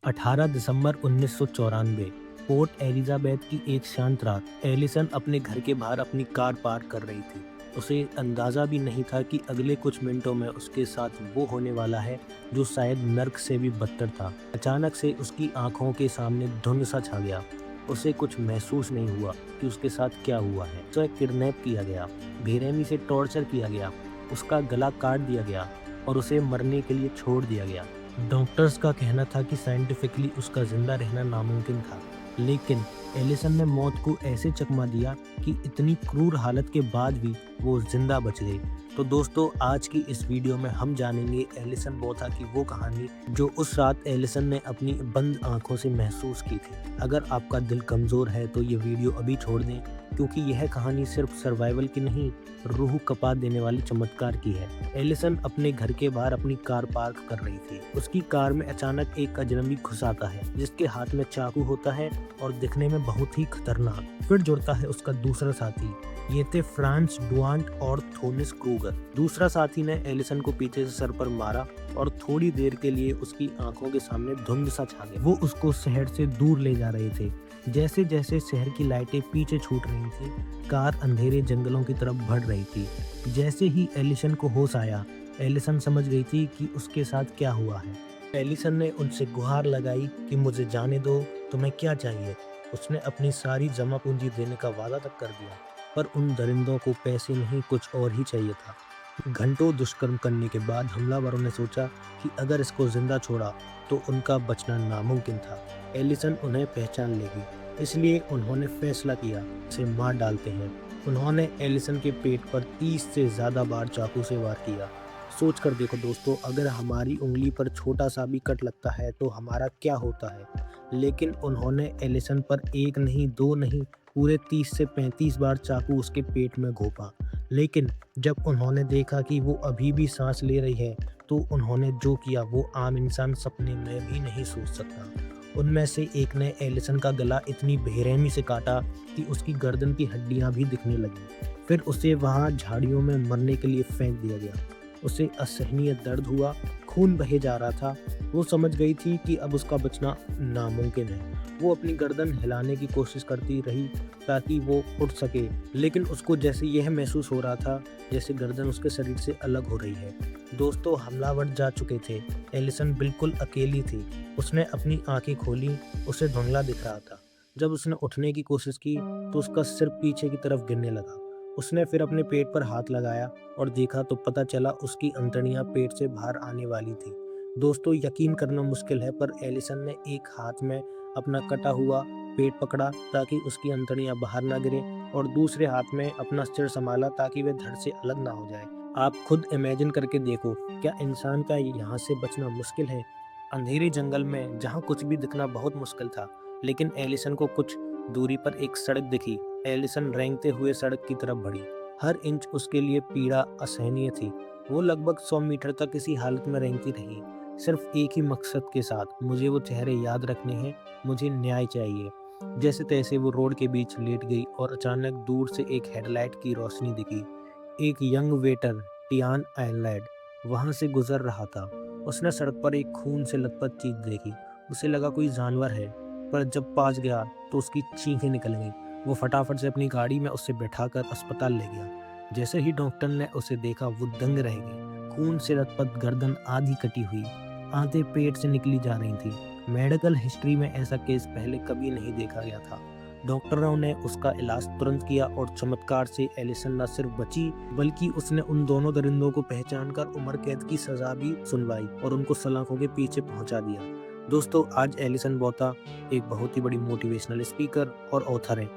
18 दिसंबर 1994 port Elizabeth की एक शांत रात एलिसन अपने घर के बाहर अपनी कार पार्क कर रही थी। उसे अंदाज़ा भी नहीं था कि अगले कुछ मिनटों में उसके साथ वो होने वाला है जो शायद नर्क से भी बदतर था। अचानक से उसकी आंखों के सामने धुंध सा छा गया। उसे कुछ महसूस नहीं हुआ कि उसके साथ क्या हुआ है। उसे किडनैप किया गया, बेरहमी से टॉर्चर किया गया, उसका गला काट दिया गया और उसे मरने के लिए छोड़ दिया गया। डॉक्टर्स का कहना था कि साइंटिफिकली उसका जिंदा रहना नामुमकिन था, लेकिन एलिसन ने मौत को ऐसे चकमा दिया कि इतनी क्रूर हालत के बाद भी वो जिंदा बच गई। तो दोस्तों, आज की इस वीडियो में हम जानेंगे एलिसन बोथा की वो कहानी जो उस रात एलिसन ने अपनी बंद आंखों से महसूस की थी। अगर आपका दिल कमजोर है तो ये वीडियो अभी छोड़ दें, क्योंकि यह कहानी सिर्फ सर्वाइवल की नहीं, रूह कपा देने वाले चमत्कार की है। एलिसन अपने घर के बाहर अपनी कार पार्क कर रही थी। उसकी कार में अचानक एक अजनबी घुस आता है, जिसके हाथ में चाकू होता है और दिखने में बहुत ही खतरनाक। फिर जुड़ता है उसका दूसरा साथी। ये थे फ्रांस डुआंट और थोनिस क्रूगर। दूसरा साथी ने एलिसन को पीछे से सर पर मारा और थोड़ी देर के लिए उसकी आंखों के सामने धुंध सा छा गया। वो उसको शहर से दूर ले जा रहे थे। जैसे जैसे शहर की लाइटें पीछे छूट रही थी, कार अंधेरे जंगलों की तरफ बढ़ रही थी। जैसे ही एलिसन को होश आया, एलिसन समझ गई थी कि उसके साथ क्या हुआ है। एलिसन ने उनसे गुहार लगाई कि मुझे जाने दो, तुम्हें क्या चाहिए। उसने अपनी सारी जमा पूंजी देने का वादा तक कर दिया, पर उन दरिंदों को पैसे नहीं, कुछ और ही चाहिए था। घंटों दुष्कर्म करने के बाद हमलावरों ने सोचा कि अगर इसको जिंदा छोड़ा तो उनका बचना नामुमकिन था। एलिसन उन्हें पहचान लेगी, इसलिए उन्होंने फैसला किया इसे मार डालते हैं। उन्होंने एलिसन के पेट पर 30 से ज़्यादा बार चाकू से वार किया। सोच कर देखो दोस्तों, अगर हमारी उंगली पर छोटा सा भी कट लगता है तो हमारा क्या होता है। लेकिन उन्होंने एलिसन पर एक नहीं, दो नहीं, पूरे 30 से 35 बार चाकू उसके पेट में घोंपा। लेकिन जब उन्होंने देखा कि वो अभी भी सांस ले रही है, तो उन्होंने जो किया वो आम इंसान सपने में भी नहीं सोच सकता। उनमें से एक ने एलिसन का गला इतनी बेरहमी से काटा कि उसकी गर्दन की हड्डियां भी दिखने लगी। फिर उसे वहां झाड़ियों में मरने के लिए फेंक दिया गया। उसे असहनीय दर्द हुआ, खून बहे जा रहा था। वो समझ गई थी कि अब उसका बचना नामुमकिन है। वो अपनी गर्दन हिलाने की कोशिश करती रही ताकि वो उठ सके, लेकिन उसको जैसे यह महसूस हो रहा था जैसे गर्दन उसके शरीर से अलग हो रही है। दोस्तों, हमलावर जा चुके थे। एलिसन बिल्कुल अकेली थी। उसने अपनी आंखें खोली, उसे धुंधला दिख रहा था। जब उसने उठने की कोशिश की तो उसका सिर पीछे की तरफ गिरने लगा। उसने फिर अपने पेट पर हाथ लगाया और देखा तो पता चला उसकी अंतड़ियां पेट से बाहर आने वाली थी। दोस्तों, यकीन करना मुश्किल है, पर एलिसन ने एक हाथ में अपना कटा हुआ पेट पकड़ा ताकि उसकी अंतड़ियां बाहर ना गिरे और दूसरे हाथ में अपना सिर संभाला ताकि वह धड़ से अलग ना हो जाए। आप खुद इमेजिन करके देखो, क्या इंसान का यहाँ से बचना मुश्किल है? अंधेरे जंगल में जहाँ कुछ भी दिखना बहुत मुश्किल था, लेकिन एलिसन को कुछ दूरी पर एक सड़क दिखी। एलिसन रेंगते हुए सड़क की तरफ बढ़ी। हर इंच उसके लिए पीड़ा असहनीय थी। वो लगभग 100 मीटर तक इसी हालत में रेंगती रही, सिर्फ एक ही मकसद के साथ, मुझे वो चेहरे याद रखने हैं, मुझे न्याय चाहिए। जैसे तैसे वो रोड के बीच लेट गई और अचानक दूर से एक हेडलाइट की रोशनी दिखी। एक यंग वेटर, टियान आइलैंड, वहां से गुजर रहा था। उसने सड़क पर एक खून से लथपथ चीज देखी। उसे लगा कोई जानवर है, पर जब पास गया तो उसकी चीखें निकल गईं। वो फटाफट से अपनी गाड़ी में उसे बैठाकर अस्पताल ले गया। जैसे ही डॉक्टर ने उसे देखा वो दंग रह गई। खून से लथपथ गर्दन आधी कटी हुई, आंतें पेट से निकली जा रही थी। मेडिकल हिस्ट्री में ऐसा केस पहले कभी नहीं देखा गया था। डॉक्टरों ने उसका इलाज तुरंत किया और चमत्कार से एलिसन न सिर्फ बची, बल्कि उसने उन दोनों दरिंदों को पहचानकर उम्र कैद की सजा भी सुनवाई और उनको सलाखों के पीछे पहुंचा दिया। दोस्तों, आज एलिसन बोथा एक बहुत ही बड़ी मोटिवेशनल स्पीकर और ऑथर है।